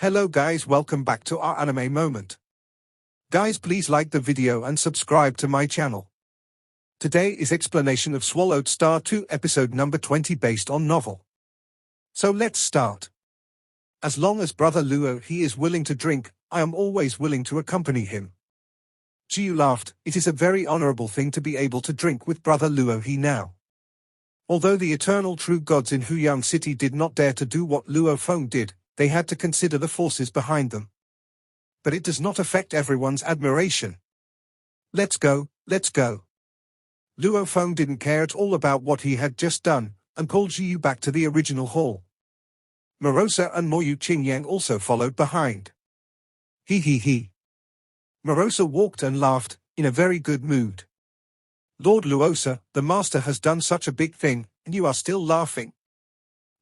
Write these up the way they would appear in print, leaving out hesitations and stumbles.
Hello guys, welcome back to our anime moment. Guys, please like the video and subscribe to my channel. Today is explanation of Swallowed Star 2 episode number 20 based on novel. So let's start. As long as Brother Luo he is willing to drink, I am always willing to accompany him. Jiu laughed. It is a very honorable thing to be able to drink with Brother Luo he now. Although the eternal true gods in Huyang City did not dare to do what Luo Feng did, they had to consider the forces behind them. But it does not affect everyone's admiration. Let's go, let's go. Luo Feng didn't care at all about what he had just done, and pulled Jiu back to the original hall. Morosa and Moyu Qingyang also followed behind. He. Morosa walked and laughed, in a very good mood. Lord Luosa, the master has done such a big thing, and you are still laughing.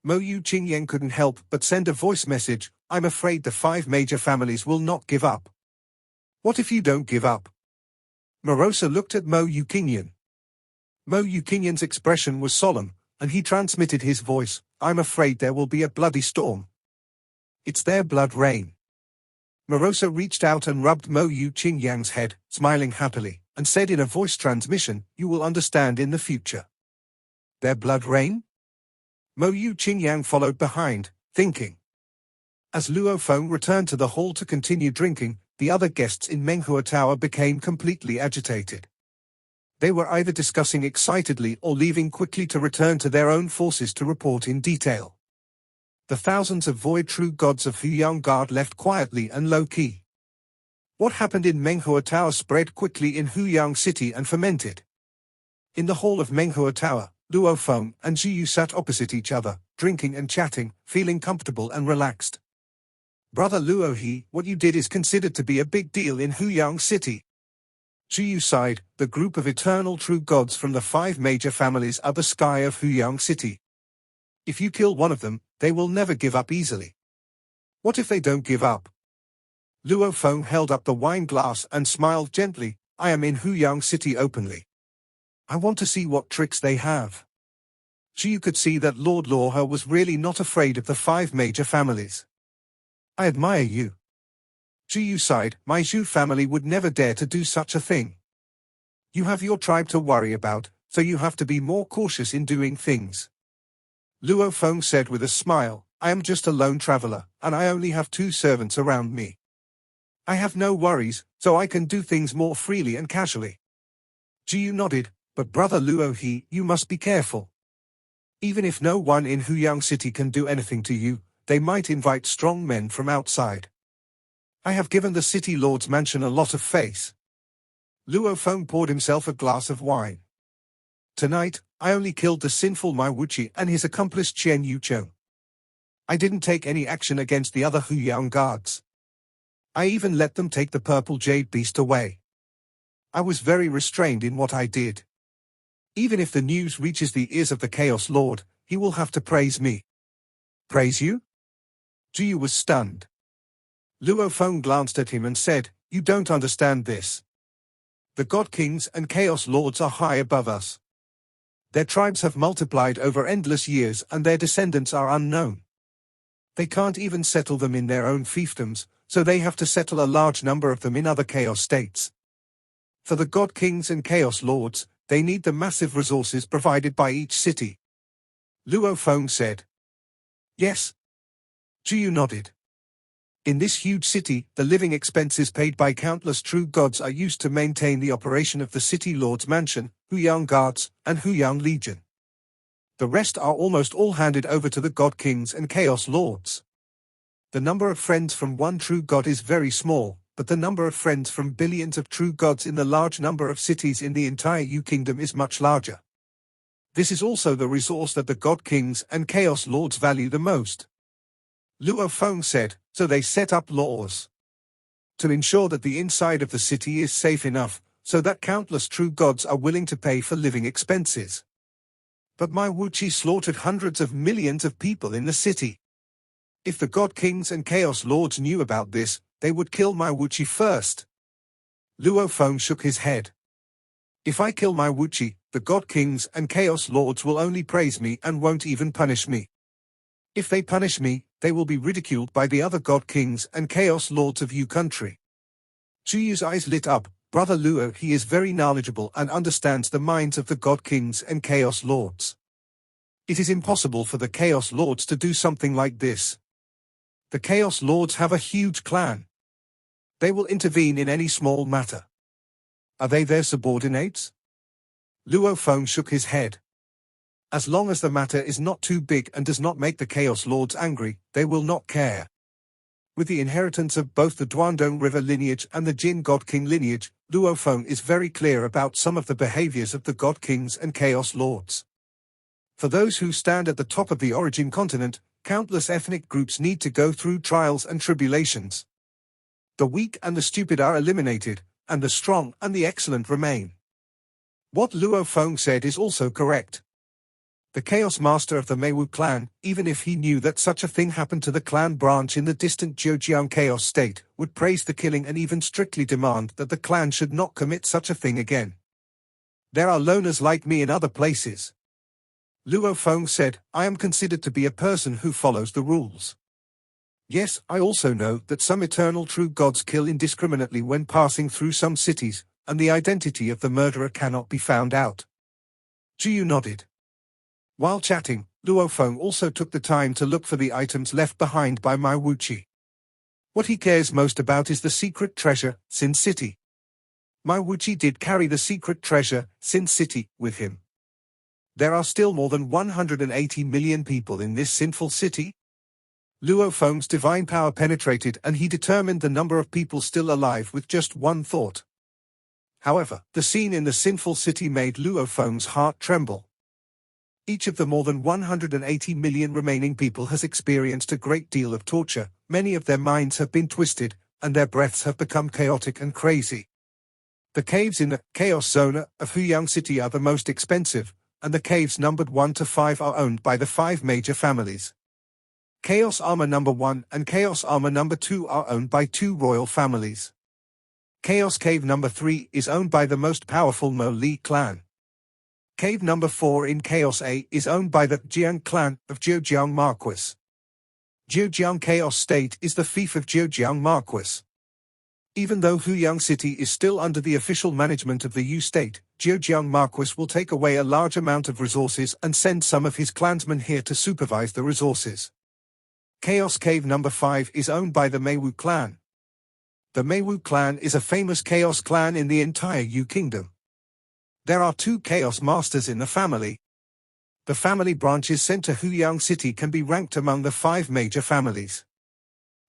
Moyu Qingyang couldn't help but send a voice message. I'm afraid the 5 major families will not give up. What if you don't give up? Morosa looked at Moyu Qingyang. Moyu Qingyang's expression was solemn, and he transmitted his voice. I'm afraid there will be a bloody storm. It's their blood rain. Morosa reached out and rubbed Moyu Qingyang's head, smiling happily, and said in a voice transmission, you will understand in the future. Their blood rain? Moyu Qingyang followed behind, thinking. As Luo Feng returned to the hall to continue drinking, the other guests in Menghua Tower became completely agitated. They were either discussing excitedly or leaving quickly to return to their own forces to report in detail. The thousands of void true gods of Huyang Guard left quietly and low-key. What happened in Menghua Tower spread quickly in Huyang City and fermented. In the hall of Menghua Tower, Luo Feng and Jiu sat opposite each other, drinking and chatting, feeling comfortable and relaxed. Brother Luo what you did is considered to be a big deal in Huyang City. Jiu sighed. The group of eternal true gods from the 5 major families are the sky of Huyang City. If you kill one of them, they will never give up easily. What if they don't give up? Luo Feng held up the wine glass and smiled gently. I am in Huyang City openly. I want to see what tricks they have. Jiu could see that Lord Luohe was really not afraid of the 5 major families. I admire you. Jiu sighed. My Zhu family would never dare to do such a thing. You have your tribe to worry about, so you have to be more cautious in doing things. Luo Feng said with a smile, I am just a lone traveler, and I only have 2 servants around me. I have no worries, so I can do things more freely and casually. Jiu nodded. But Brother Luo you must be careful. Even if no one in Huyang City can do anything to you, they might invite strong men from outside. I have given the city lord's mansion a lot of faith. Luo Feng poured himself a glass of wine. Tonight, I only killed the sinful Maiwuchi and his accomplice Chen Yuchou. I didn't take any action against the other Huyang guards. I even let them take the purple jade beast away. I was very restrained in what I did. Even if the news reaches the ears of the Chaos Lord, he will have to praise me. Praise you? Jiu was stunned. Luo Feng glanced at him and said, you don't understand this. The God Kings and Chaos Lords are high above us. Their tribes have multiplied over endless years and their descendants are unknown. They can't even settle them in their own fiefdoms, so they have to settle a large number of them in other Chaos states. For the God Kings and Chaos Lords, they need the massive resources provided by each city. Luo Feng said. Yes. Jiu nodded. In this huge city, the living expenses paid by countless true gods are used to maintain the operation of the city lord's mansion, Huyang Guards, and Huyang Legion. The rest are almost all handed over to the God Kings and Chaos Lords. The number of friends from one true god is very small, but the number of friends from billions of true gods in the large number of cities in the entire Yu Kingdom is much larger. This is also the resource that the God Kings and Chaos Lords value the most. Luo Feng said, so they set up laws to ensure that the inside of the city is safe enough, so that countless true gods are willing to pay for living expenses. But Maiwuchi slaughtered hundreds of millions of people in the city. If the God Kings and Chaos Lords knew about this, they would kill Maiwuchi first. Luo Feng shook his head. If I kill Maiwuchi, the God Kings and Chaos Lords will only praise me and won't even punish me. If they punish me, they will be ridiculed by the other god kings and chaos lords of Yu country. Zhuyu's eyes lit up. Brother Luo, he is very knowledgeable and understands the minds of the god kings and chaos lords. It is impossible for the chaos lords to do something like this. The chaos lords have a huge clan. They will intervene in any small matter. Are they their subordinates? Luo Feng shook his head. As long as the matter is not too big and does not make the chaos lords angry, they will not care. With the inheritance of both the Duandong River lineage and the Jin God King lineage, Luo Feng is very clear about some of the behaviors of the God Kings and Chaos Lords. For those who stand at the top of the origin continent, countless ethnic groups need to go through trials and tribulations. The weak and the stupid are eliminated, and the strong and the excellent remain. What Luo Feng said is also correct. The Chaos Master of the Mewu clan, even if he knew that such a thing happened to the clan branch in the distant Zhejiang Chaos state, would praise the killing and even strictly demand that the clan should not commit such a thing again. There are loners like me in other places. Luo Feng said, I am considered to be a person who follows the rules. Yes, I also know that some eternal true gods kill indiscriminately when passing through some cities, and the identity of the murderer cannot be found out. Zhiyu nodded. While chatting, Luo Feng also took the time to look for the items left behind by Mai Wuqi. What he cares most about is the secret treasure, Sin City. Mai Wuqi did carry the secret treasure, Sin City, with him. There are still more than 180 million people in this sinful city. Luo Feng's divine power penetrated and he determined the number of people still alive with just one thought. However, the scene in the sinful city made Luo Feng's heart tremble. Each of the more than 180 million remaining people has experienced a great deal of torture, many of their minds have been twisted, and their breaths have become chaotic and crazy. The caves in the Chaos Zone of Huyang City are the most expensive, and the caves numbered 1 to 5 are owned by the 5 major families. Chaos Armor number 1 and Chaos Armor number 2 are owned by 2 royal families. Chaos Cave number 3 is owned by the most powerful Mo Li clan. Cave number 4 in Chaos A is owned by the Jiang clan of Zhejiang Marquis. Zhejiang Chaos State is the fief of Zhejiang Marquis. Even though Huyang City is still under the official management of the Yu State, Zhejiang Marquis will take away a large amount of resources and send some of his clansmen here to supervise the resources. Chaos Cave number 5 is owned by the Mewu clan. The Mewu clan is a famous chaos clan in the entire Yu kingdom. There are 2 chaos masters in the family. The family branches sent to Huyang City can be ranked among the 5 major families.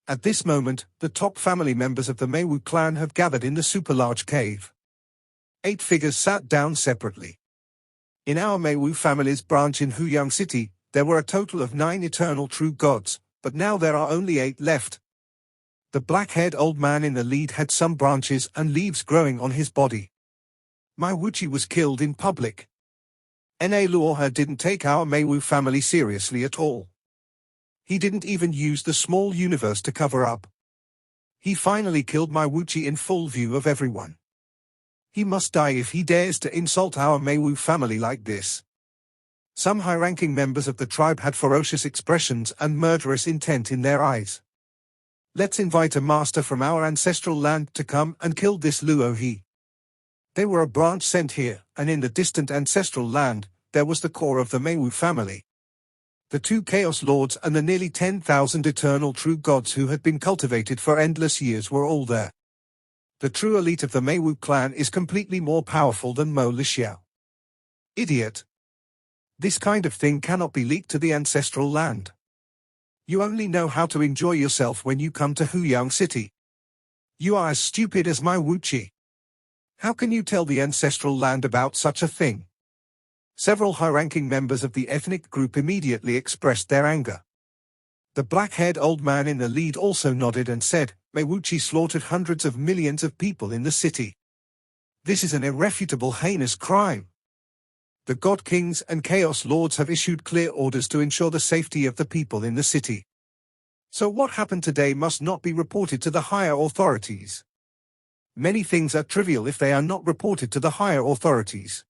At this moment, the top family members of the Mewu clan have gathered in the super large cave. 8 figures sat down separately. In our Mewu family's branch in Huyang City, there were a total of 9 eternal true gods, but now there are only 8 left. The black-haired old man in the lead had some branches and leaves growing on his body. Mai Wuqi was killed in public. Na Luoha didn't take our Mewu family seriously at all. He didn't even use the small universe to cover up. He finally killed Mai Wuqi in full view of everyone. He must die if he dares to insult our Mewu family like this. Some high-ranking members of the tribe had ferocious expressions and murderous intent in their eyes. Let's invite a master from our ancestral land to come and kill this Luo He. They were a branch sent here, and in the distant ancestral land, there was the core of the Mewu family. The 2 Chaos Lords and the nearly 10,000 eternal true gods who had been cultivated for endless years were all there. The true elite of the Mewu clan is completely more powerful than Mo Lixiao. Idiot! This kind of thing cannot be leaked to the ancestral land. You only know how to enjoy yourself when you come to Huyang City. You are as stupid as Mai Wuqi. How can you tell the ancestral land about such a thing? Several high-ranking members of the ethnic group immediately expressed their anger. The black-haired old man in the lead also nodded and said, Mai Wuqi slaughtered hundreds of millions of people in the city. This is an irrefutable heinous crime. The God Kings and Chaos Lords have issued clear orders to ensure the safety of the people in the city. So what happened today must not be reported to the higher authorities. Many things are trivial if they are not reported to the higher authorities.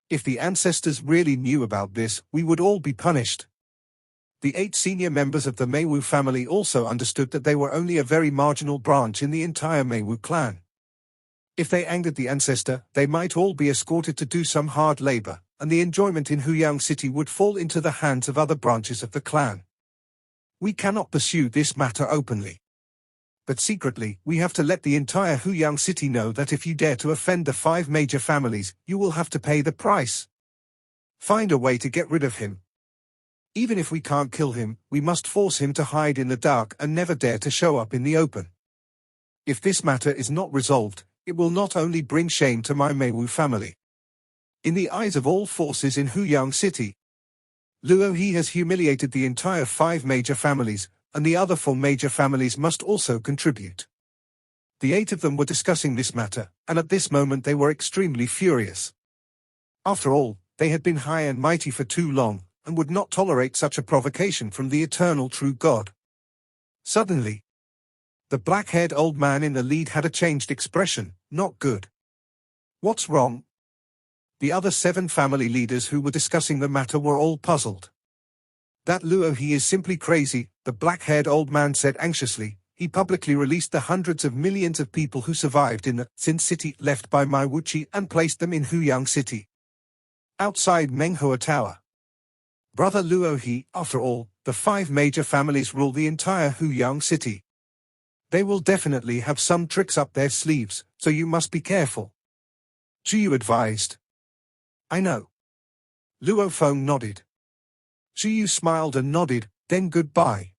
If the ancestors really knew about this, we would all be punished. The 8 senior members of the Mewu family also understood that they were only a very marginal branch in the entire Mewu clan. If they angered the ancestor, they might all be escorted to do some hard labor, and the enjoyment in Huyang City would fall into the hands of other branches of the clan. We cannot pursue this matter openly. But secretly, we have to let the entire Huyang City know that if you dare to offend the 5 major families, you will have to pay the price. Find a way to get rid of him. Even if we can't kill him, we must force him to hide in the dark and never dare to show up in the open. If this matter is not resolved, it will not only bring shame to my Mewu family. In the eyes of all forces in Huyang City, Luo He has humiliated the entire 5 major families, and the other 4 major families must also contribute. The 8 of them were discussing this matter, and at this moment they were extremely furious. After all, they had been high and mighty for too long, and would not tolerate such a provocation from the eternal true God. Suddenly, the black-haired old man in the lead had a changed expression. Not good. What's wrong? The other 7 family leaders who were discussing the matter were all puzzled. That Luo He is simply crazy, the black-haired old man said anxiously. He publicly released the hundreds of millions of people who survived in the Sin City left by Mai Wuchi and placed them in Huyang City, outside Menghua Tower. Brother Luo He, after all, the 5 major families rule the entire Huyang City. They will definitely have some tricks up their sleeves, so you must be careful. Zhiyu advised. I know. Luo Feng nodded. Zhiyu smiled and nodded, then goodbye.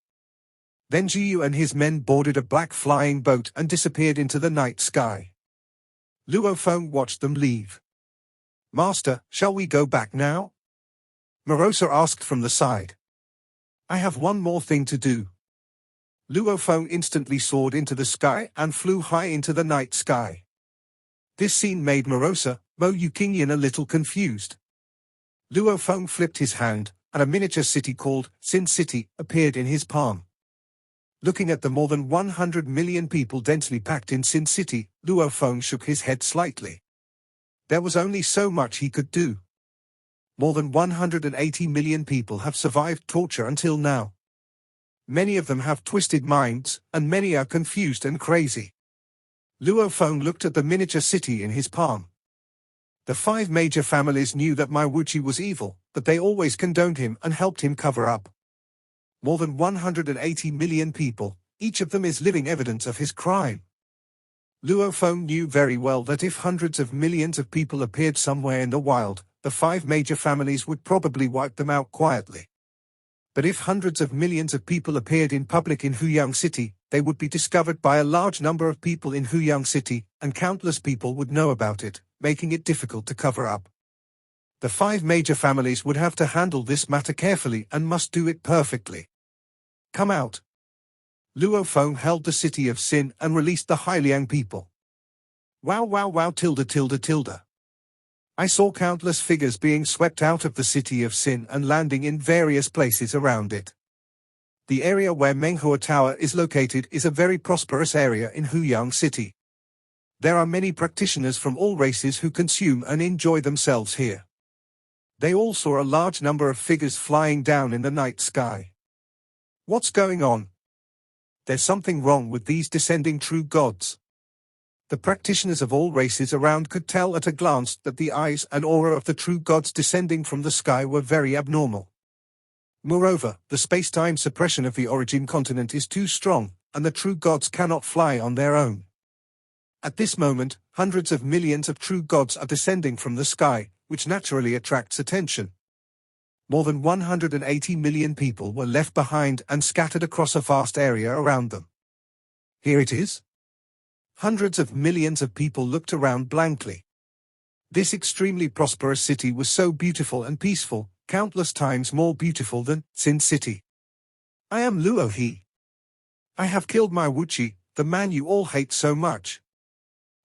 Then Zhiyu and his men boarded a black flying boat and disappeared into the night sky. Luo Feng watched them leave. Master, shall we go back now? Morosa asked from the side. I have one more thing to do. Luo Feng instantly soared into the sky and flew high into the night sky. This scene made Morosa, Mo Yuqingyan a little confused. Luo Feng flipped his hand, and a miniature city called Sin City appeared in his palm. Looking at the more than 100 million people densely packed in Sin City, Luo Feng shook his head slightly. There was only so much he could do. More than 180 million people have survived torture until now. Many of them have twisted minds, and many are confused and crazy. Luo Feng looked at the miniature city in his palm. The 5 major families knew that Mai Wuchi was evil, but they always condoned him and helped him cover up. More than 180 million people, each of them is living evidence of his crime. Luo Feng knew very well that if hundreds of millions of people appeared somewhere in the wild, the 5 major families would probably wipe them out quietly. But if hundreds of millions of people appeared in public in Huyang City, they would be discovered by a large number of people in Huyang City, and countless people would know about it, making it difficult to cover up. The 5 major families would have to handle this matter carefully and must do it perfectly. Come out. Luo Feng held the city of Sin and released the Hyliang people. Wow wow wow tilde tilde tilde. I saw countless figures being swept out of the city of Sin and landing in various places around it. The area where Menghua Tower is located is a very prosperous area in Huyang City. There are many practitioners from all races who consume and enjoy themselves here. They all saw a large number of figures flying down in the night sky. What's going on? There's something wrong with these descending true gods. The practitioners of all races around could tell at a glance that the eyes and aura of the true gods descending from the sky were very abnormal. Moreover, the space-time suppression of the origin continent is too strong, and the true gods cannot fly on their own. At this moment, hundreds of millions of true gods are descending from the sky, which naturally attracts attention. More than 180 million people were left behind and scattered across a vast area around them. Here it is. Hundreds of millions of people looked around blankly. This extremely prosperous city was so beautiful and peaceful, countless times more beautiful than Sin City. I am Luo He. I have killed Mai Wuchi, the man you all hate so much.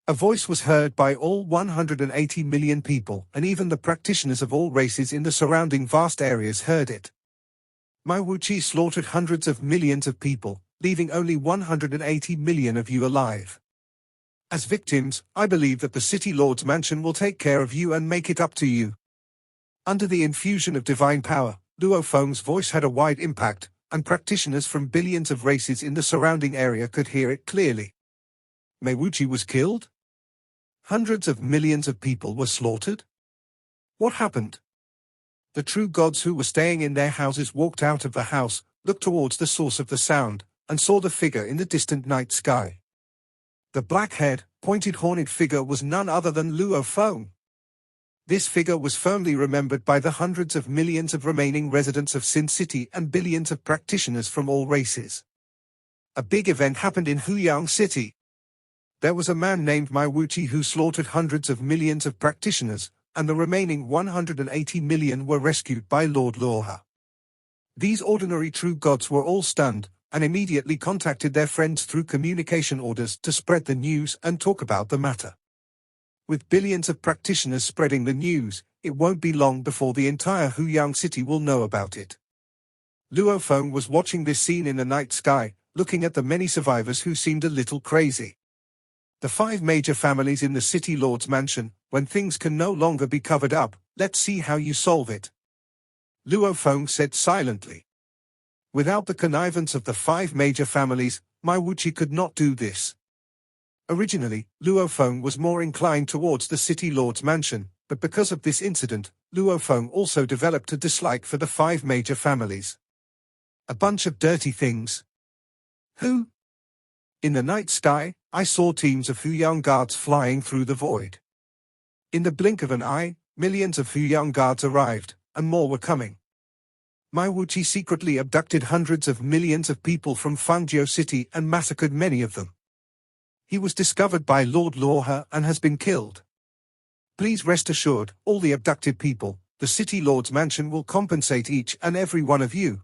A voice was heard by all 180 million people, and even the practitioners of all races in the surrounding vast areas heard it. Mai Wuchi slaughtered hundreds of millions of people, leaving only 180 million of you alive. As victims, I believe that the City Lord's mansion will take care of you and make it up to you. Under the infusion of divine power, Luo Feng's voice had a wide impact, and practitioners from billions of races in the surrounding area could hear it clearly. Mewu was killed? Hundreds of millions of people were slaughtered? What happened? The true gods who were staying in their houses walked out of the house, looked towards the source of the sound, and saw the figure in the distant night sky. The black-haired, pointed horned figure was none other than Luo Feng. This figure was firmly remembered by the hundreds of millions of remaining residents of Sin City and billions of practitioners from all races. A big event happened in Huyang City. There was a man named Mewu who slaughtered hundreds of millions of practitioners, and the remaining 180 million were rescued by Lord Luoha. These ordinary true gods were all stunned, and immediately contacted their friends through communication orders to spread the news and talk about the matter. With billions of practitioners spreading the news, it won't be long before the entire Huyang city will know about it. Luo Feng was watching this scene in the night sky, looking at the many survivors who seemed a little crazy. The 5 major families in the city lord's mansion, when things can no longer be covered up, let's see how you solve it. Luo Feng said silently. Without the connivance of the 5 major families, Mewu could not do this. Originally, Luo Feng was more inclined towards the city lord's mansion, but because of this incident, Luo Feng also developed a dislike for the 5 major families. A bunch of dirty things. Who? In the night sky, I saw teams of Huyang guards flying through the void. In the blink of an eye, millions of Huyang guards arrived, and more were coming. Mewu secretly abducted hundreds of millions of people from Fangzhou City and massacred many of them. He was discovered by Lord Luoha and has been killed. Please rest assured, all the abducted people, the City Lord's Mansion will compensate each and every one of you.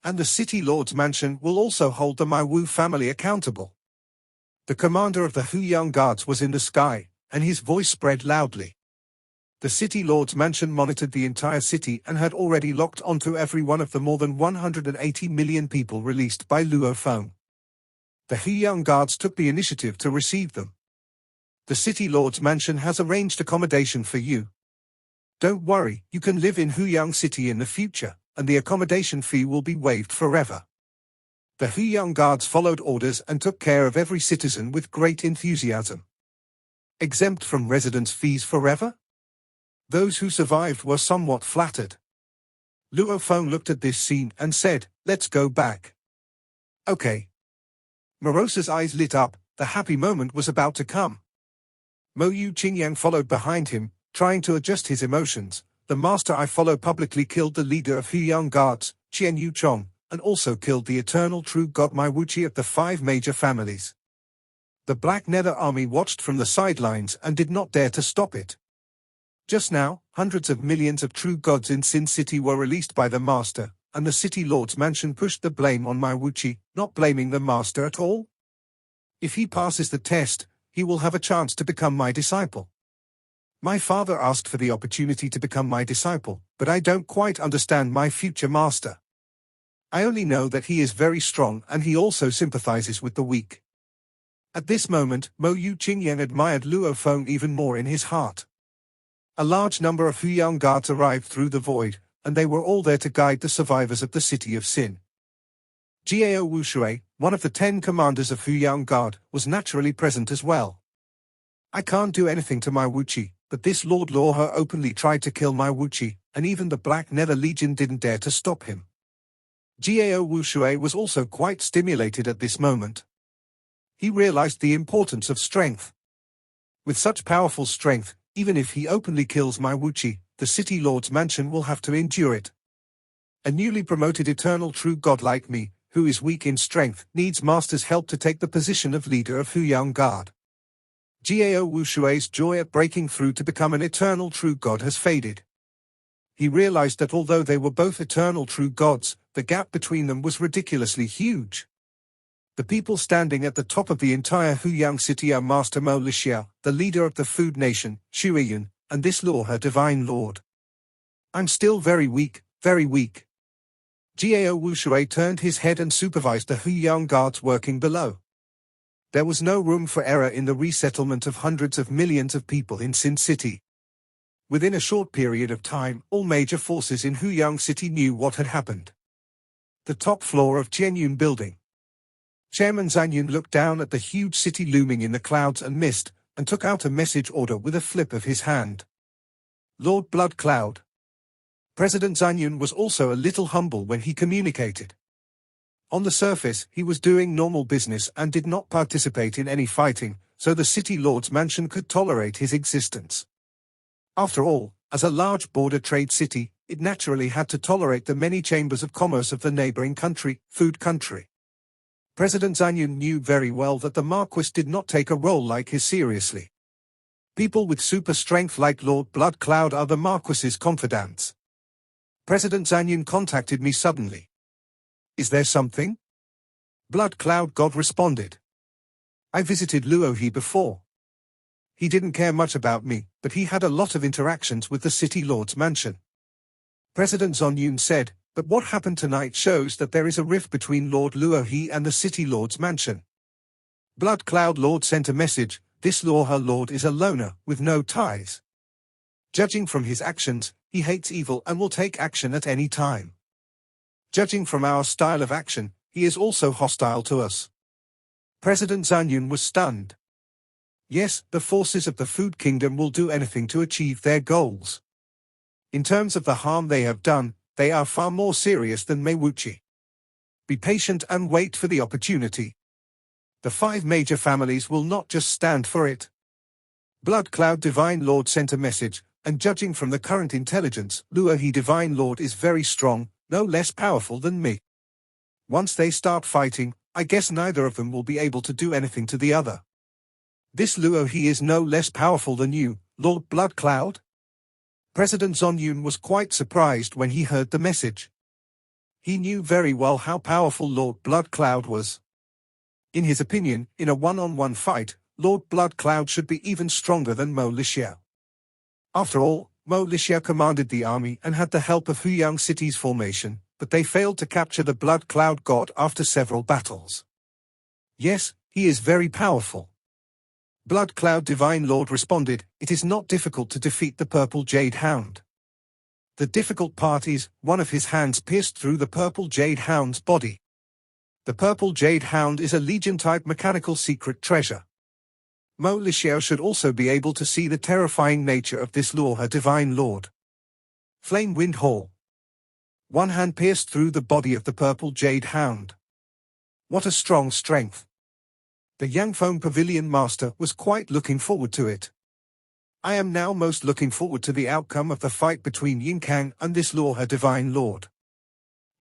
And the City Lord's Mansion will also hold the Mewu family accountable. The commander of the Huyang Guards was in the sky, and his voice spread loudly. The City Lord's Mansion monitored the entire city and had already locked onto every one of the more than 180 million people released by Luo Feng. The Huyang Guards took the initiative to receive them. The City Lord's Mansion has arranged accommodation for you. Don't worry, you can live in Huyang City in the future, and the accommodation fee will be waived forever. The Huyang Guards followed orders and took care of every citizen with great enthusiasm. Exempt from residence fees forever? Those who survived were somewhat flattered. Luo Feng looked at this scene and said, "Let's go back." Okay. Morosa's eyes lit up, the happy moment was about to come. Mewu Qingyang followed behind him, trying to adjust his emotions. The master I follow publicly killed the leader of Huyang Guards, Qian Yuchong, and also killed the eternal true god Mewu of the 5 major families. The Black Nether Army watched from the sidelines and did not dare to stop it. Just now, hundreds of millions of true gods in Sin City were released by the master, and the City Lord's Mansion pushed the blame on Mewu, not blaming the master at all. If he passes the test, he will have a chance to become my disciple. My father asked for the opportunity to become my disciple, but I don't quite understand my future master. I only know that he is very strong and he also sympathizes with the weak. At this moment, Mewu Qingyang admired Luo Feng even more in his heart. A large number of Huyang guards arrived through the void, and they were all there to guide the survivors of the city of Sin. Jiao Wushui, one of the 10 commanders of Huyang Guard, was naturally present as well. I can't do anything to Mewu, but this Lord Luoha openly tried to kill Mewu, and even the Black Nether Legion didn't dare to stop him. Jiao Wushui was also quite stimulated at this moment. He realized the importance of strength. With such powerful strength, even if he openly kills Mewu, the City Lord's Mansion will have to endure it. A newly promoted eternal true god like me, who is weak in strength, needs master's help to take the position of leader of Huyang Guard. Jiao Wushui's joy at breaking through to become an eternal true god has faded. He realized that although they were both eternal true gods, the gap between them was ridiculously huge. The people standing at the top of the entire Huyang city are Master Mo Lixia, the leader of the Food Nation, Shuiyun, and this Luoha Divine Lord. I'm still very weak, very weak. Jiao Wushui turned his head and supervised the Huyang guards working below. There was no room for error in the resettlement of hundreds of millions of people in Sin City. Within a short period of time, all major forces in Huyang City knew what had happened. The top floor of Jianyun building. Chairman Zhanyun looked down at the huge city looming in the clouds and mist, and took out a message order with a flip of his hand. Lord Blood Cloud. President Zhanyun was also a little humble when he communicated. On the surface, he was doing normal business and did not participate in any fighting, so the city lord's mansion could tolerate his existence. After all, as a large border trade city, it naturally had to tolerate the many chambers of commerce of the neighboring country, Food Country. President Zhanyun knew very well that the Marquis did not take a role like his seriously. People with super strength like Lord Blood Cloud are the Marquis's confidants. President Zhanyun contacted me suddenly. Is there something? Blood Cloud God responded. I visited Luohe before. He didn't care much about me, but he had a lot of interactions with the city lord's mansion. President Zhanyun said, but what happened tonight shows that there is a rift between Lord Luohe and the city lord's mansion. Blood Cloud Lord sent a message, this Luohe Lord is a loner, with no ties. Judging from his actions, he hates evil and will take action at any time. Judging from our style of action, he is also hostile to us. President Zhanyun was stunned. Yes, the forces of the Food Kingdom will do anything to achieve their goals. In terms of the harm they have done, they are far more serious than Mewu. Be patient and wait for the opportunity. The 5 major families will not just stand for it. Blood Cloud Divine Lord sent a message, and judging from the current intelligence, Luohe Divine Lord is very strong, no less powerful than me. Once they start fighting, I guess neither of them will be able to do anything to the other. This Luohe is no less powerful than you, Lord Blood Cloud? President Zhanyun was quite surprised when he heard the message. He knew very well how powerful Lord Blood Cloud was. In his opinion, in a one-on-one fight, Lord Blood Cloud should be even stronger than Mo Lixiao. After all, Mo Lixiao commanded the army and had the help of Huyang City's formation, but they failed to capture the Blood Cloud God after several battles. Yes, he is very powerful. Blood Cloud Divine Lord responded, it is not difficult to defeat the Purple Jade Hound. The difficult part is, one of his hands pierced through the Purple Jade Hound's body. The Purple Jade Hound is a Legion-type mechanical secret treasure. Mo Lixiao should also be able to see the terrifying nature of this Luohe Divine Lord. Flame Wind Hall. One hand pierced through the body of the Purple Jade Hound. What a strong strength. The Yangfeng Pavilion Master was quite looking forward to it. I am now most looking forward to the outcome of the fight between Yinkang and this Luohe Divine Lord.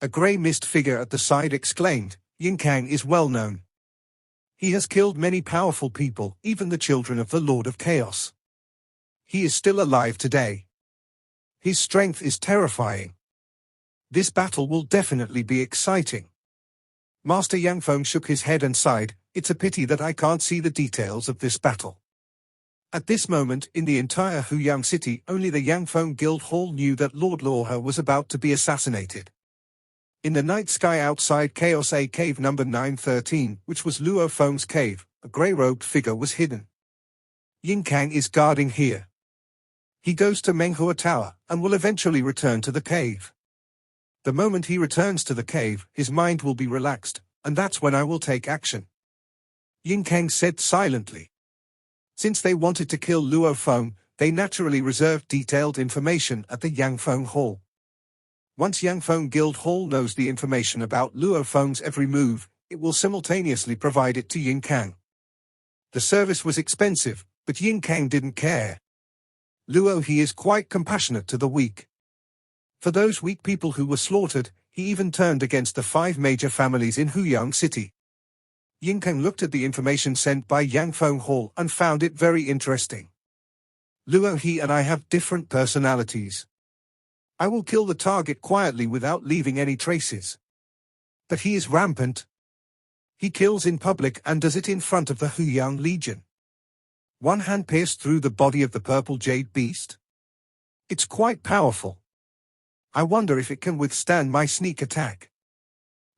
A grey mist figure at the side exclaimed, Yinkang is well known. He has killed many powerful people, even the children of the Lord of Chaos. He is still alive today. His strength is terrifying. This battle will definitely be exciting. Master Yangfeng shook his head and sighed, it's a pity that I can't see the details of this battle. At this moment, in the entire Huyang city, only the Yangfeng Guild Hall knew that Lord Luohe was about to be assassinated. In the night sky outside Chaos A Cave number 913, which was Luo Feng's cave, a grey-robed figure was hidden. Yinkang is guarding here. He goes to Menghua Tower, and will eventually return to the cave. The moment he returns to the cave, his mind will be relaxed, and that's when I will take action. Yinkang said silently. Since they wanted to kill Luo Feng, they naturally reserved detailed information at the Yangfeng Hall. Once Yangfeng Guild Hall knows the information about Luo Feng's every move, it will simultaneously provide it to Yinkang. The service was expensive, but Yinkang didn't care. Luohe is quite compassionate to the weak. For those weak people who were slaughtered, he even turned against the 5 major families in Huyang City. Yinkang looked at the information sent by Yangfeng Hall and found it very interesting. Luohe and I have different personalities. I will kill the target quietly without leaving any traces. But he is rampant. He kills in public and does it in front of the Huyang Legion. One hand pierced through the body of the purple jade beast. It's quite powerful. I wonder if it can withstand my sneak attack.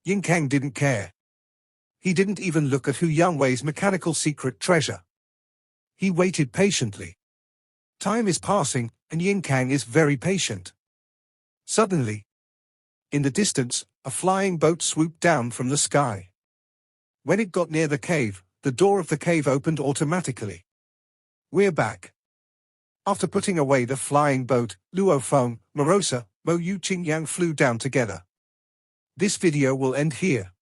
Yinkang didn't care. He didn't even look at Hu Yangwei's mechanical secret treasure. He waited patiently. Time is passing, and Yin Kang is very patient. Suddenly, in the distance, a flying boat swooped down from the sky. When it got near the cave, the door of the cave opened automatically. We're back. After putting away the flying boat, Luo Feng, Morosa, Mo Yu Qing Yang flew down together. This video will end here.